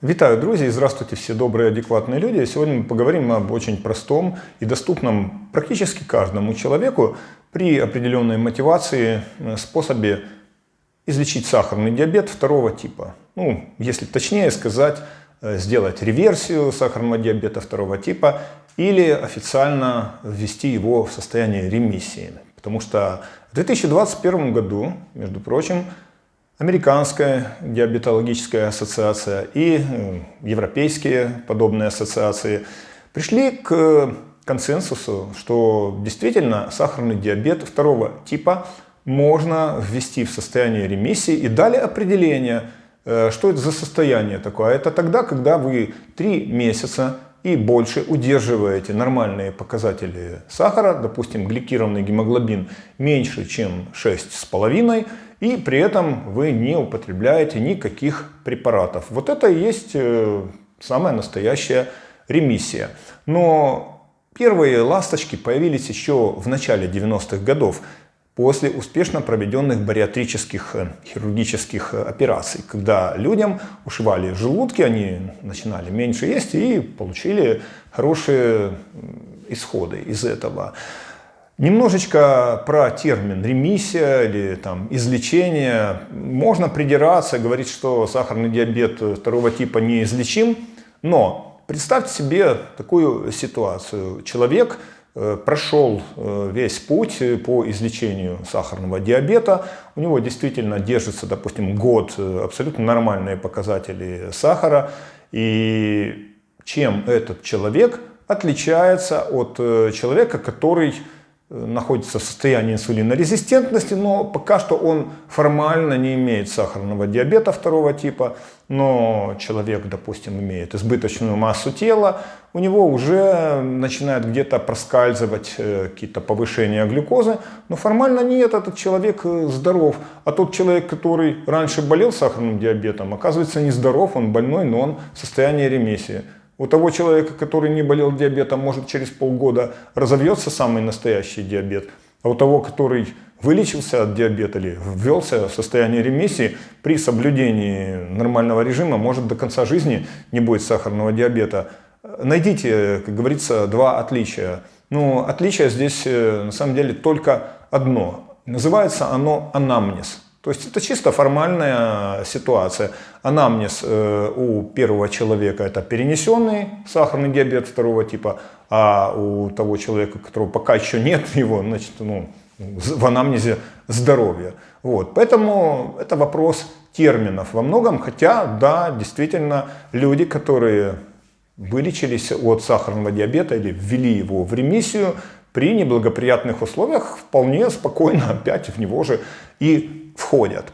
Вітаю, друзі, і здравствуйте, все добрые, адекватные люди. Сегодня мы поговорим об очень простом и доступном практически каждому человеку при определенной мотивации способе излечить сахарный диабет второго типа. Ну, если точнее сказать, сделать реверсию сахарного диабета второго типа или официально ввести его в состояние ремиссии. Потому что в 2021 году, между прочим, Американская диабетологическая ассоциация и европейские подобные ассоциации пришли к консенсусу, что действительно сахарный диабет второго типа можно ввести в состояние ремиссии, и дали определение, что это за состояние такое. Это тогда, когда вы 3 месяца и больше удерживаете нормальные показатели сахара, допустим, гликированный гемоглобин меньше, чем 6,5, и при этом вы не употребляете никаких препаратов. Вот это и есть самая настоящая ремиссия. Но первые ласточки появились еще в начале 90-х годов, после успешно проведенных бариатрических хирургических операций, когда людям ушивали желудки, они начинали меньше есть и получили хорошие исходы из этого. Немножечко про термин ремиссия или там излечение. Можно придираться, говорить, что сахарный диабет второго типа неизлечим, но представьте себе такую ситуацию. Человек прошел весь путь по излечению сахарного диабета. У него действительно держится, допустим, год абсолютно нормальные показатели сахара. И чем этот человек отличается от человека, который находится в состоянии инсулинорезистентности, но пока что он формально не имеет сахарного диабета второго типа, но человек, допустим, имеет избыточную массу тела, у него уже начинает где-то проскальзывать какие-то повышения глюкозы, но формально нет, этот человек здоров. А тот человек, который раньше болел сахарным диабетом, оказывается не здоров, он больной, но он в состоянии ремиссии. У того человека, который не болел диабетом, может через полгода разовьется самый настоящий диабет. А у того, который вылечился от диабета или ввелся в состояние ремиссии, при соблюдении нормального режима, может до конца жизни не будет сахарного диабета. Найдите, как говорится, два отличия. Ну, отличие здесь на самом деле только одно. Называется оно анамнез. То есть это чисто формальная ситуация. Анамнез у первого человека это перенесенный сахарный диабет второго типа, а у того человека, у которого пока еще нет его, значит, в анамнезе здоровье. Вот. Поэтому это вопрос терминов во многом, хотя, да, действительно, люди, которые вылечились от сахарного диабета или ввели его в ремиссию, при неблагоприятных условиях вполне спокойно опять в него же и входят.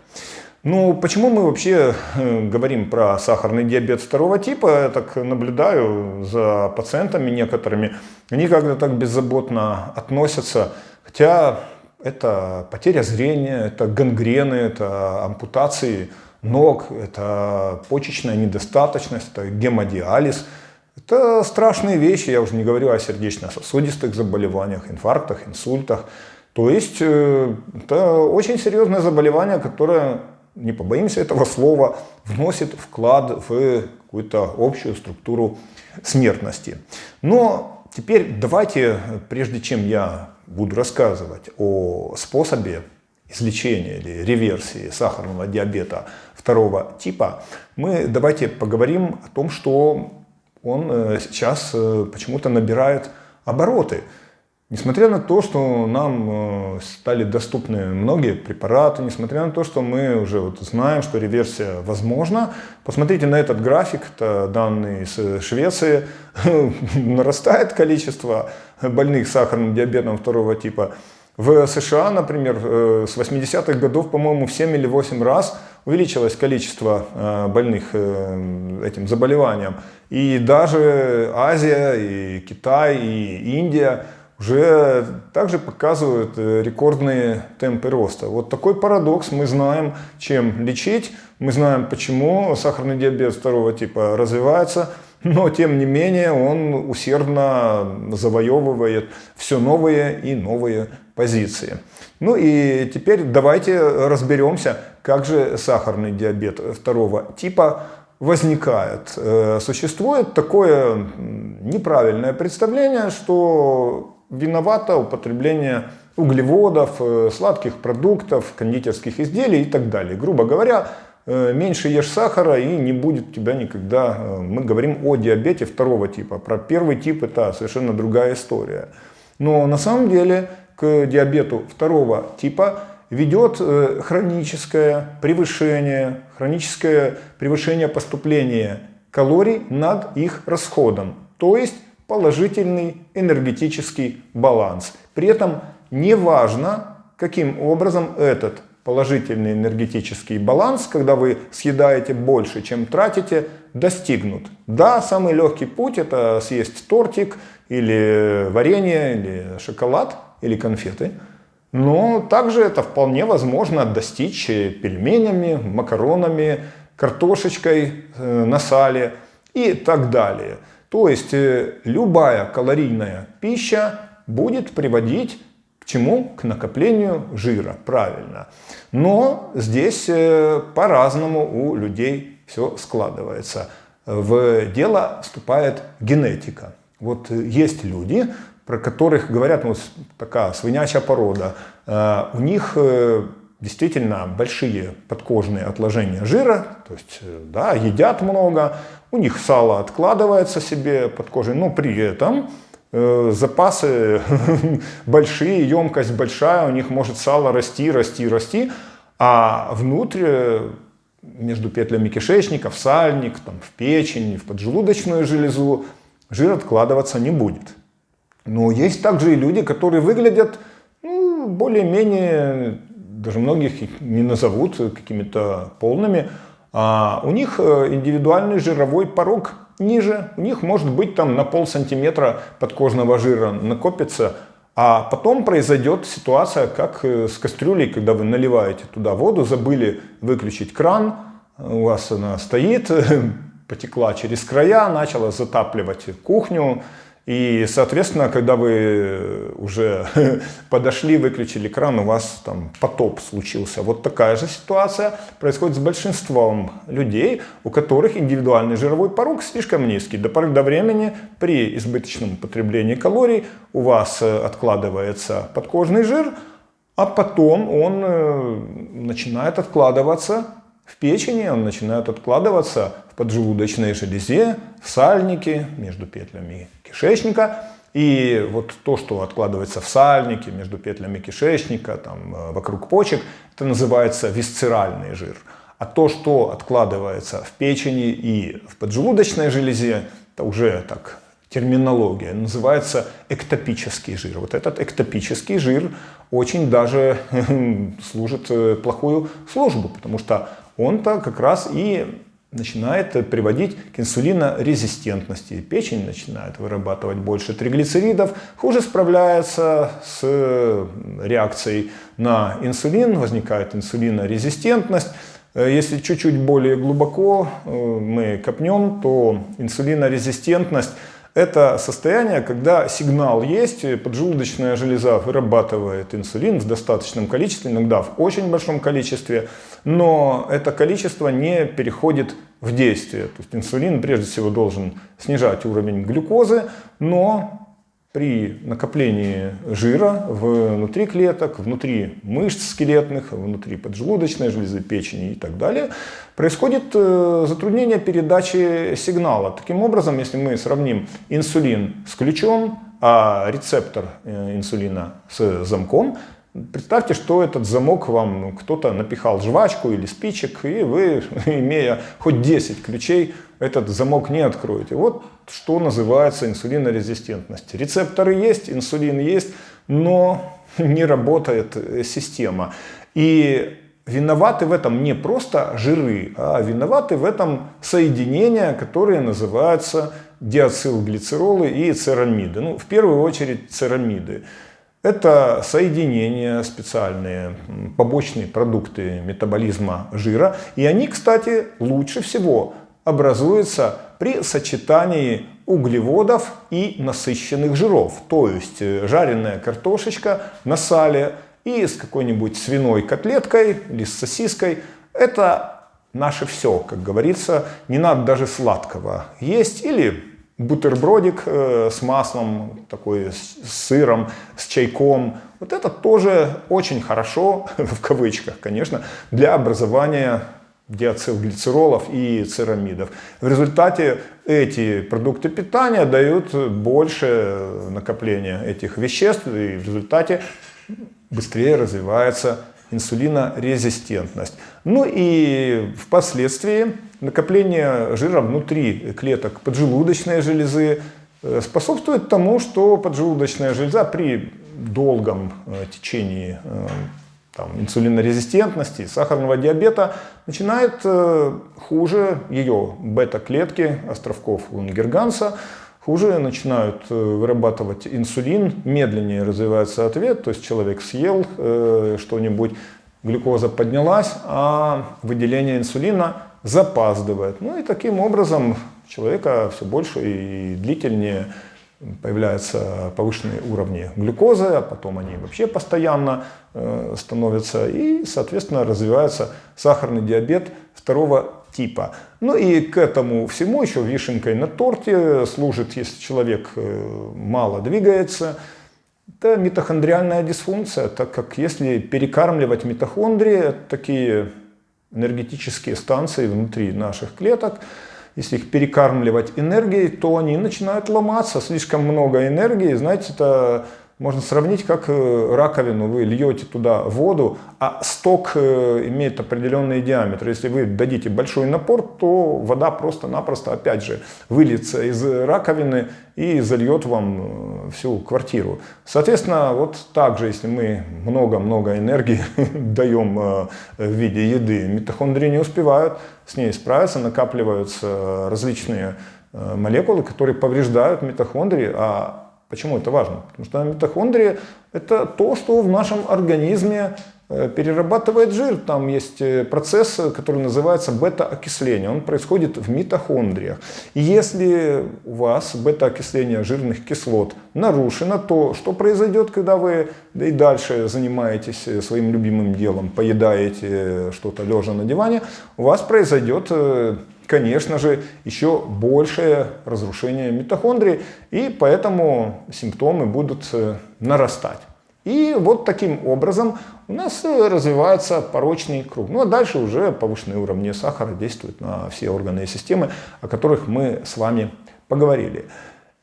Ну, почему мы вообще говорим про сахарный диабет второго типа? Я так наблюдаю за пациентами некоторыми. Они как-то так беззаботно относятся. Хотя это потеря зрения, это гангрены, это ампутации ног, это почечная недостаточность, это гемодиализ. Это страшные вещи, я уже не говорю о сердечно-сосудистых заболеваниях, инфарктах, инсультах. То есть это очень серьезное заболевание, которое, не побоимся этого слова, вносит вклад в какую-то общую структуру смертности. Но теперь давайте, прежде чем я буду рассказывать о способе излечения или реверсии сахарного диабета второго типа, мы давайте поговорим о том, что он сейчас почему-то набирает обороты. Несмотря на то, что нам стали доступны многие препараты, несмотря на то, что мы уже знаем, что реверсия возможна, посмотрите на этот график, это данные из Швеции, нарастает количество больных сахарным диабетом второго типа. В США, например, с 80-х годов, по-моему, в 7 или 8 раз увеличилось количество больных этим заболеванием. И даже Азия, и Китай, и Индия уже также показывают рекордные темпы роста. Вот такой парадокс. Мы знаем, чем лечить, мы знаем, почему сахарный диабет второго типа развивается, но тем не менее он усердно завоевывает все новые и новые позиции. Ну и теперь давайте разберемся, как же сахарный диабет второго типа возникает? Существует такое неправильное представление, что виновато употребление углеводов, сладких продуктов, кондитерских изделий и так далее. Грубо говоря, меньше ешь сахара и не будет у тебя никогда... Мы говорим о диабете второго типа. Про первый тип это совершенно другая история. Но на самом деле к диабету второго типа ведет хроническое превышение поступления калорий над их расходом. То есть положительный энергетический баланс. При этом не важно, каким образом этот положительный энергетический баланс, когда вы съедаете больше, чем тратите, достигнут. Да, самый легкий путь это съесть тортик, или варенье, или шоколад, или конфеты. Но также это вполне возможно достичь пельменями, макаронами, картошечкой на сале и так далее. То есть любая калорийная пища будет приводить к чему? К накоплению жира, правильно. Но здесь по-разному у людей все складывается. В дело вступает генетика. Вот есть люди, про которых говорят, вот такая свинячья порода, у них действительно большие подкожные отложения жира, то есть да, едят много, у них сало откладывается себе под кожей, но при этом запасы большие, емкость большая, у них может сало расти, а внутрь, между петлями кишечника, в сальник, там, в печень, в поджелудочную железу жир откладываться не будет. Но есть также и люди, которые выглядят более-менее, даже многих их не назовут какими-то полными, а у них индивидуальный жировой порог ниже, у них может быть там на полсантиметра подкожного жира накопится, а потом произойдет ситуация, как с кастрюлей, когда вы наливаете туда воду, забыли выключить кран, у вас она стоит, потекла через края, начала затапливать кухню. И, соответственно, когда вы уже подошли, выключили кран, у вас там потоп случился. Вот такая же ситуация происходит с большинством людей, у которых индивидуальный жировой порог слишком низкий. До поры до времени при избыточном употреблении калорий у вас откладывается подкожный жир, а потом он начинает откладываться в печени, он начинает откладываться в поджелудочной железе, в сальнике, между петлями кишечника. И вот то, что откладывается в сальнике, между петлями кишечника, там, вокруг почек, это называется висцеральный жир. А то, что откладывается в печени и в поджелудочной железе, это уже так терминология, называется эктопический жир. Вот этот эктопический жир очень даже служит плохую службу, потому что он-то как раз и начинает приводить к инсулинорезистентности. Печень начинает вырабатывать больше триглицеридов, хуже справляется с реакцией на инсулин, возникает инсулинорезистентность. Если чуть-чуть более глубоко мы копнем, то инсулинорезистентность — это состояние, когда сигнал есть, поджелудочная железа вырабатывает инсулин в достаточном количестве, иногда в очень большом количестве, но это количество не переходит в действие. То есть инсулин прежде всего должен снижать уровень глюкозы, но при накоплении жира внутри клеток, внутри мышц скелетных, внутри поджелудочной железы, печени и так далее, происходит затруднение передачи сигнала. Таким образом, если мы сравним инсулин с ключом, а рецептор инсулина с замком, представьте, что этот замок вам кто-то напихал жвачку или спичек, и вы, имея хоть 10 ключей, этот замок не откроете. Вот что называется инсулинорезистентность. Рецепторы есть, инсулин есть, но не работает система. И виноваты в этом не просто жиры, а виноваты в этом соединения, которые называются диацилглицеролы и церамиды. Ну, в первую очередь церамиды. Это соединения специальные, побочные продукты метаболизма жира. И они, кстати, лучше всего образуются при сочетании углеводов и насыщенных жиров. То есть жареная картошечка на сале и с какой-нибудь свиной котлеткой или с сосиской. Это наше все, как говорится. Не надо даже сладкого есть. Или бутербродик с маслом, такой с сыром, с чайком. Вот это тоже очень хорошо, в кавычках, конечно, для образования диацилглицеролов и церамидов. В результате эти продукты питания дают больше накопления этих веществ, и в результате быстрее развивается инсулинорезистентность. Ну и впоследствии накопление жира внутри клеток поджелудочной железы способствует тому, что поджелудочная железа при долгом течении инсулинорезистентности, сахарного диабета начинает хуже ее бета-клетки островков Лангерганса, хуже начинают вырабатывать инсулин, медленнее развивается ответ, то есть человек съел что-нибудь, глюкоза поднялась, а выделение инсулина запаздывает. Ну и таким образом у человека все больше и длительнее появляются повышенные уровни глюкозы, а потом они вообще постоянно становятся, и, соответственно, развивается сахарный диабет второго типа. Ну и к этому всему еще вишенкой на торте служит, если человек мало двигается, это митохондриальная дисфункция, так как если перекармливать митохондрии, такие энергетические станции внутри наших клеток, если их перекармливать энергией, то они начинают ломаться. Слишком много энергии. Знаете, это можно сравнить как раковину. Вы льете туда воду, а сток имеет определенный диаметр. Если вы дадите большой напор, то вода просто-напросто, опять же, выльется из раковины и зальет вам всю квартиру. Соответственно, вот так же, если мы много-много энергии даем в виде еды, митохондрии не успевают с ней справиться, накапливаются различные молекулы, которые повреждают митохондрии. А почему это важно? Потому что митохондрии – это то, что в нашем организме перерабатывает жир. Там есть процесс, который называется бета-окисление. Он происходит в митохондриях. И если у вас бета-окисление жирных кислот нарушено, то что произойдет, когда вы и дальше занимаетесь своим любимым делом, поедаете что-то лежа на диване? У вас произойдет, конечно же, еще большее разрушение митохондрий, и поэтому симптомы будут нарастать. И вот таким образом у нас развивается порочный круг. Ну а дальше уже повышенные уровни сахара действуют на все органы и системы, о которых мы с вами поговорили.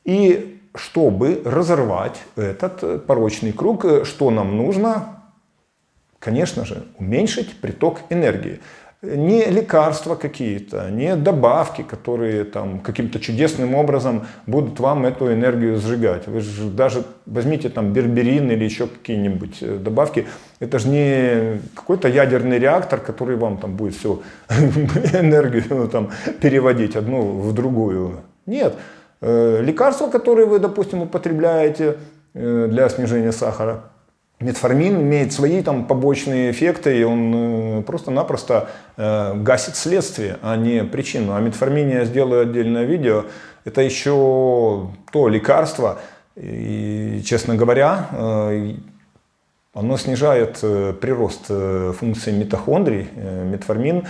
И чтобы разорвать этот порочный круг, что нам нужно? Конечно же, уменьшить приток энергии. Не лекарства какие-то, не добавки, которые там каким-то чудесным образом будут вам эту энергию сжигать. Вы же даже возьмите там берберин или еще какие-нибудь добавки. Это же не какой-то ядерный реактор, который вам там будет всю энергию там переводить одну в другую. Нет. Лекарства, которые вы, допустим, употребляете для снижения сахара, метформин имеет свои там побочные эффекты, и он просто-напросто гасит следствие, а не причину. О метформине я сделаю отдельное видео. Это еще то лекарство, и, честно говоря, оно снижает прирост функций митохондрий. Метформин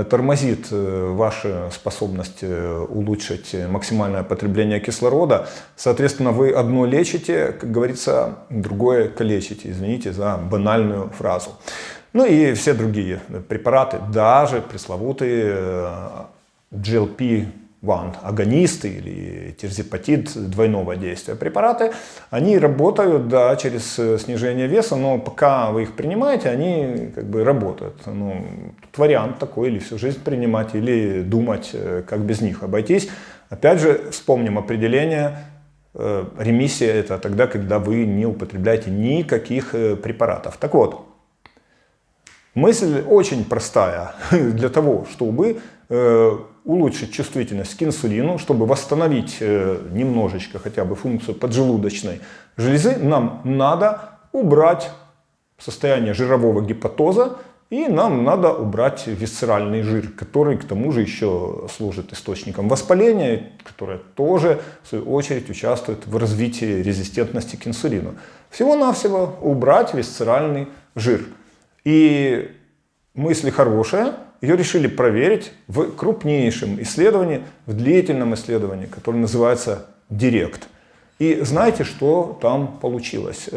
тормозит вашу способность улучшить максимальное потребление кислорода. Соответственно, вы одно лечите, как говорится, другое калечите. Извините за банальную фразу. Ну и все другие препараты, даже пресловутые GLP-1 агонисты или тирзепатид двойного действия препараты, они работают, да, через снижение веса, но пока вы их принимаете, они как бы работают. Ну, тут вариант такой: или всю жизнь принимать, или думать, как без них обойтись. Опять же, вспомним определение: ремиссия – это тогда, когда вы не употребляете никаких препаратов. Так вот, мысль очень простая. Для того, чтобы улучшить чувствительность к инсулину, чтобы восстановить немножечко хотя бы функцию поджелудочной железы, нам надо убрать состояние жирового гепатоза, и нам надо убрать висцеральный жир, который к тому же еще служит источником воспаления, которое тоже в свою очередь участвует в развитии резистентности к инсулину. Всего-навсего убрать висцеральный жир. И мысль хорошая, ее решили проверить в крупнейшем исследовании, в длительном исследовании, которое называется DIRECT. И знаете, что там получилось?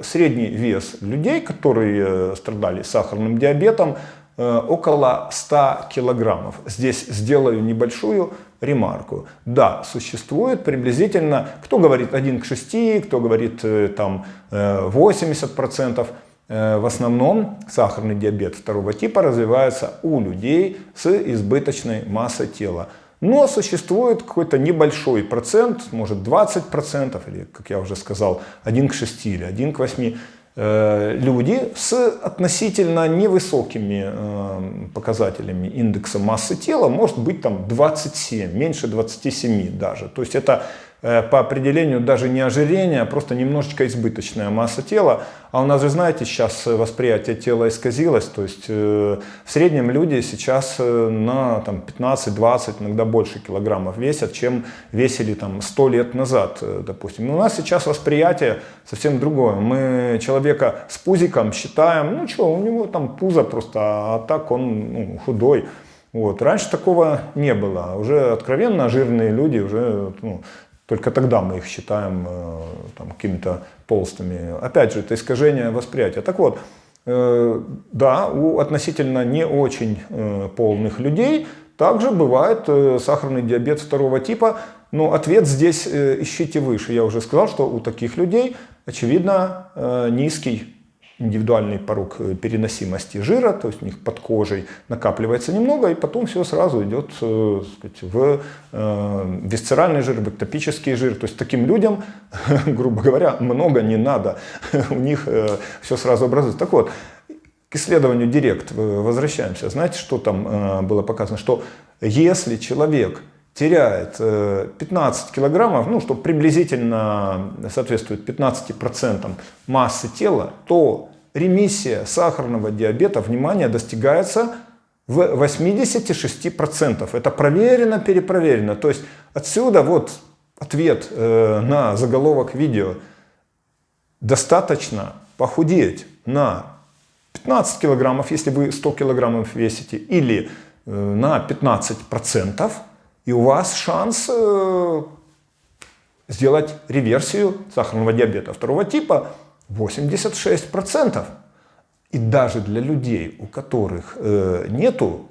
Средний вес людей, которые страдали сахарным диабетом, около 100 килограммов. Здесь сделаю небольшую ремарку. Да, существует приблизительно, кто говорит 1 к 6, кто говорит там 80%. В основном сахарный диабет второго типа развивается у людей с избыточной массой тела. Но существует какой-то небольшой процент, может 20%, или, как я уже сказал, 1 к 6 или 1 к 8, люди с относительно невысокими показателями индекса массы тела, может быть там 27, меньше 27 даже. То есть это по определению даже не ожирение, а просто немножечко избыточная масса тела. А у нас же, знаете, сейчас восприятие тела исказилось. То есть в среднем люди сейчас на 15-20, иногда больше килограммов весят, чем весили там 100 лет назад, допустим. Но у нас сейчас восприятие совсем другое. Мы человека с пузиком считаем, ну что, у него там пузо просто, а так он худой. Вот. Раньше такого не было. Уже откровенно жирные люди уже... Только тогда мы их считаем какими-то толстыми. Опять же, это искажение восприятия. Так вот, да, у относительно не очень полных людей также бывает сахарный диабет второго типа. Но ответ здесь ищите выше. Я уже сказал, что у таких людей, очевидно, низкий индивидуальный порог переносимости жира, то есть у них под кожей накапливается немного, и потом все сразу идет в висцеральный жир, в эктопический жир. То есть таким людям, грубо говоря, много не надо, у них все сразу образуется. Так вот, к исследованию DIRECT возвращаемся. Знаете, что там было показано? Что если человек теряет 15 килограммов, что приблизительно соответствует 15% массы тела, то ремиссия сахарного диабета, внимание, достигается в 86%. Это проверено, перепроверено. То есть отсюда вот ответ на заголовок видео. Достаточно похудеть на 15 килограммов, если вы 100 килограммов весите, или на 15%, и у вас шанс сделать реверсию сахарного диабета второго типа 86%. И даже для людей, у которых нету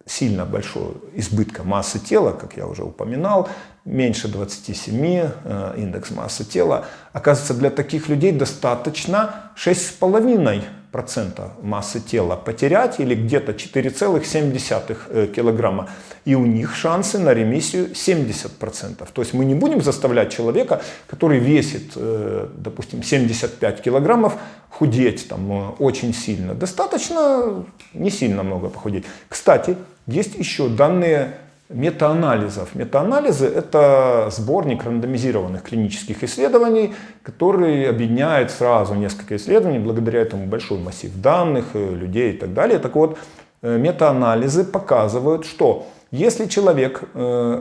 сильно большого избытка массы тела, как я уже упоминал, меньше 27 индекс массы тела, оказывается, для таких людей достаточно 6,5% массы тела потерять, или где-то 4,7 килограмма. И у них шансы на ремиссию 70%. То есть мы не будем заставлять человека, который весит, допустим, 75 килограммов, худеть там очень сильно. Достаточно не сильно много похудеть. Кстати, есть еще данные метаанализов. Метаанализы — это сборник рандомизированных клинических исследований, который объединяет сразу несколько исследований, благодаря этому большой массив данных, людей и так далее. Так вот, метаанализы показывают, что если человек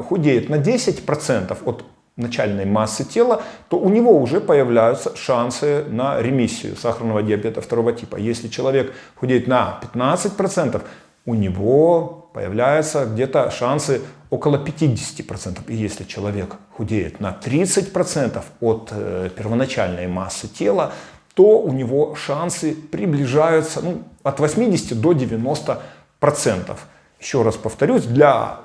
худеет на 10% от начальной массы тела, то у него уже появляются шансы на ремиссию сахарного диабета второго типа. Если человек худеет на 15%, у него появляются где-то шансы около 50%. И если человек худеет на 30% от первоначальной массы тела, то у него шансы приближаются от 80 до 90%. Еще раз повторюсь, для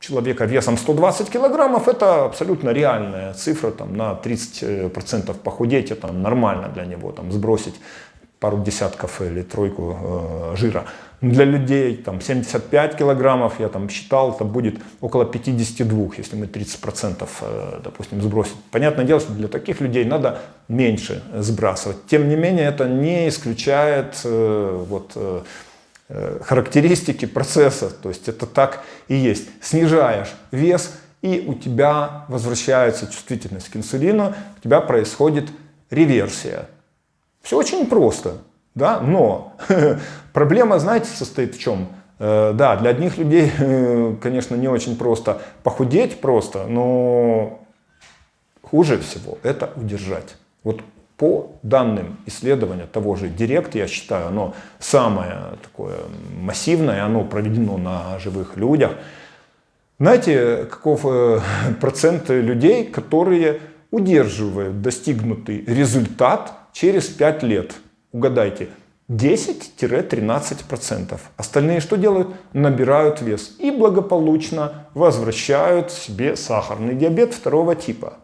человека весом 120 килограммов это абсолютно реальная цифра. На 30% похудеть — это нормально для него, сбросить пару десятков или тройку жира. Для людей 75 килограммов, я считал, это будет около 52, если мы 30%, допустим, сбросим. Понятное дело, что для таких людей надо меньше сбрасывать. Тем не менее, это не исключает характеристики процесса. То есть это так и есть. Снижаешь вес, и у тебя возвращается чувствительность к инсулину, у тебя происходит реверсия. Все очень просто, да, но проблема, знаете, состоит в чем? Да, для одних людей, конечно, не очень просто похудеть просто, но хуже всего это удержать. Вот по данным исследования того же Директ, я считаю, оно самое такое массивное, оно проведено на живых людях. Знаете, каков процент людей, которые удерживают достигнутый результат через 5 лет? Угадайте, 10-13%. Остальные что делают? Набирают вес и благополучно возвращают себе сахарный диабет 2 типа.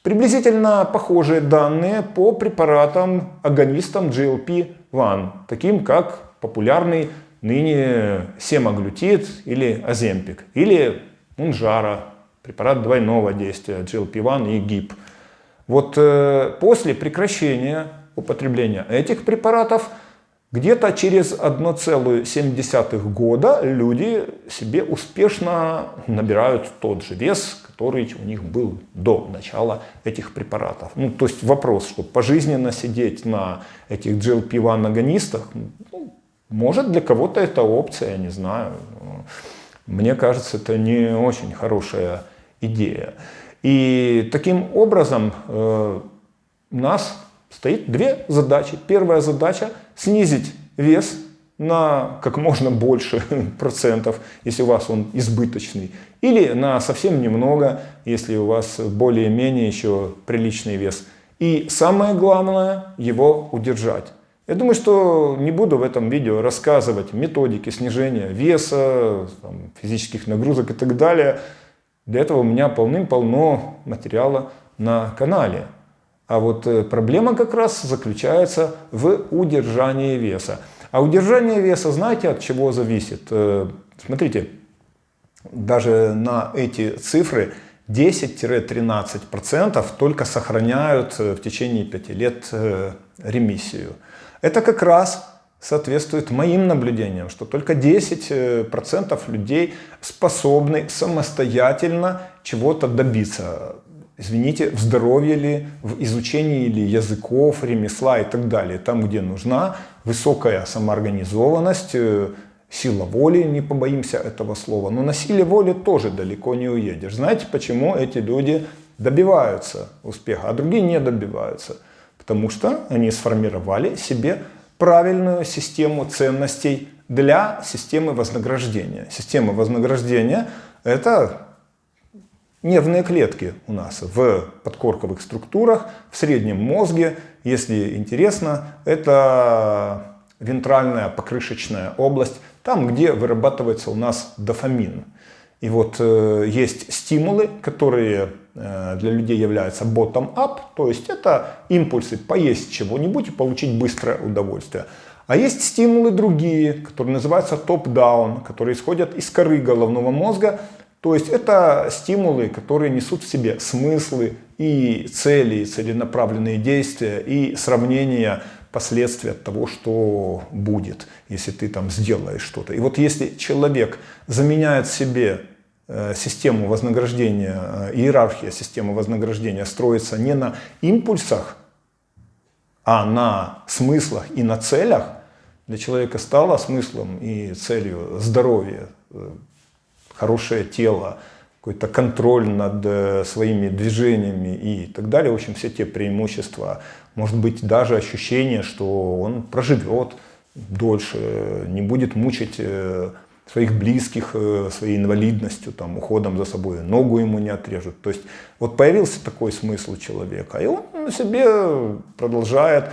Приблизительно похожие данные по препаратам-агонистам GLP-1, таким как популярный ныне семаглютид или Оземпик, или Мунжара, препарат двойного действия GLP-1 и ГИП. Вот после прекращения употребления этих препаратов где-то через 1,7 года люди себе успешно набирают тот же вес, который у них был до начала этих препаратов. Ну, то есть вопрос, что пожизненно сидеть на этих GLP-1 агонистах, ну, может, для кого-то это опция, я не знаю. Мне кажется, это не очень хорошая идея. И таким образом у нас стоит 2 задачи. Первая задача – снизить вес на как можно больше процентов, если у вас он избыточный, или на совсем немного, если у вас более-менее еще приличный вес. И самое главное – его удержать. Я думаю, что не буду в этом видео рассказывать методики снижения веса, физических нагрузок и так далее. Для этого у меня полным-полно материала на канале. А вот проблема как раз заключается в удержании веса. А удержание веса, знаете, от чего зависит? Смотрите, даже на эти цифры 10-13% только сохраняют в течение 5 лет ремиссию. Это как раз соответствует моим наблюдениям, что только 10% людей способны самостоятельно чего-то добиться. Извините, в здоровье ли, в изучении ли языков, ремесла и так далее. Там, где нужна высокая самоорганизованность, сила воли, не побоимся этого слова. Но на силе воли тоже далеко не уедешь. Знаете, почему эти люди добиваются успеха, а другие не добиваются? Потому что они сформировали себе правильную систему ценностей для системы вознаграждения. Система вознаграждения – это нервные клетки у нас в подкорковых структурах, в среднем мозге. Если интересно, это вентральная покрышечная область, там, где вырабатывается у нас дофамин. И вот есть стимулы, которые для людей являются bottom-up, то есть это импульсы поесть чего-нибудь и получить быстрое удовольствие. А есть стимулы другие, которые называются top-down, которые исходят из коры головного мозга. То есть это стимулы, которые несут в себе смыслы и цели, и целенаправленные действия, и сравнение последствий от того, что будет, если ты там сделаешь что-то. И вот если человек заменяет себе систему вознаграждения, иерархия системы вознаграждения строится не на импульсах, а на смыслах и на целях, для человека стало смыслом и целью здоровье, хорошее тело, какой-то контроль над своими движениями и так далее. В общем, все те преимущества. Может быть, даже ощущение, что он проживет дольше, не будет мучить своих близких своей инвалидностью, там, уходом за собой, ногу ему не отрежут. То есть вот появился такой смысл у человека, и он на себе продолжает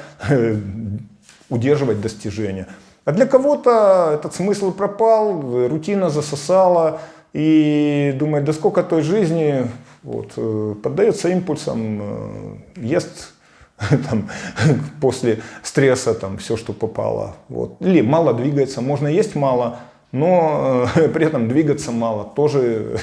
удерживать достижения. А для кого-то этот смысл пропал, рутина засосала, и думает, да сколько той жизни, вот, поддается импульсам, ест там, после стресса там, все, что попало. Вот. Или мало двигается, можно есть мало, но при этом двигаться мало. Тоже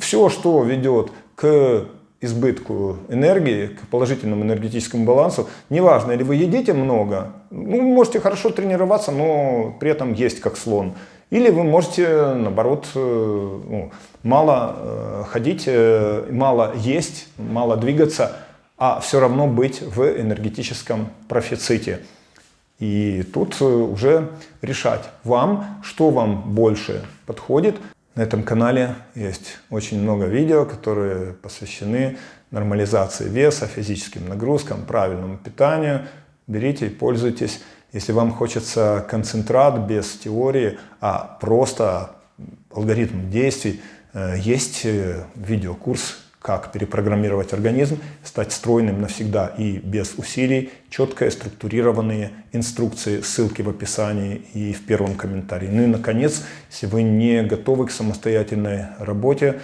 все, что ведет к избытку энергии, к положительному энергетическому балансу, неважно, или вы едите много, ну, можете хорошо тренироваться, но при этом есть как слон. Или вы можете, наоборот, мало ходить, мало есть, мало двигаться, а все равно быть в энергетическом профиците. И тут уже решать вам, что вам больше подходит. На этом канале есть очень много видео, которые посвящены нормализации веса, физическим нагрузкам, правильному питанию. Берите и пользуйтесь. Если вам хочется концентрат без теории, а просто алгоритм действий, есть видеокурс «Как перепрограммировать организм, стать стройным навсегда и без усилий», четкие структурированные инструкции, ссылки в описании и в первом комментарии. Ну и, наконец, если вы не готовы к самостоятельной работе,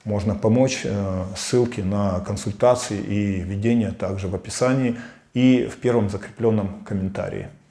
можно помочь. Ссылки на консультации и ведение также в описании и в первом закрепленном комментарии.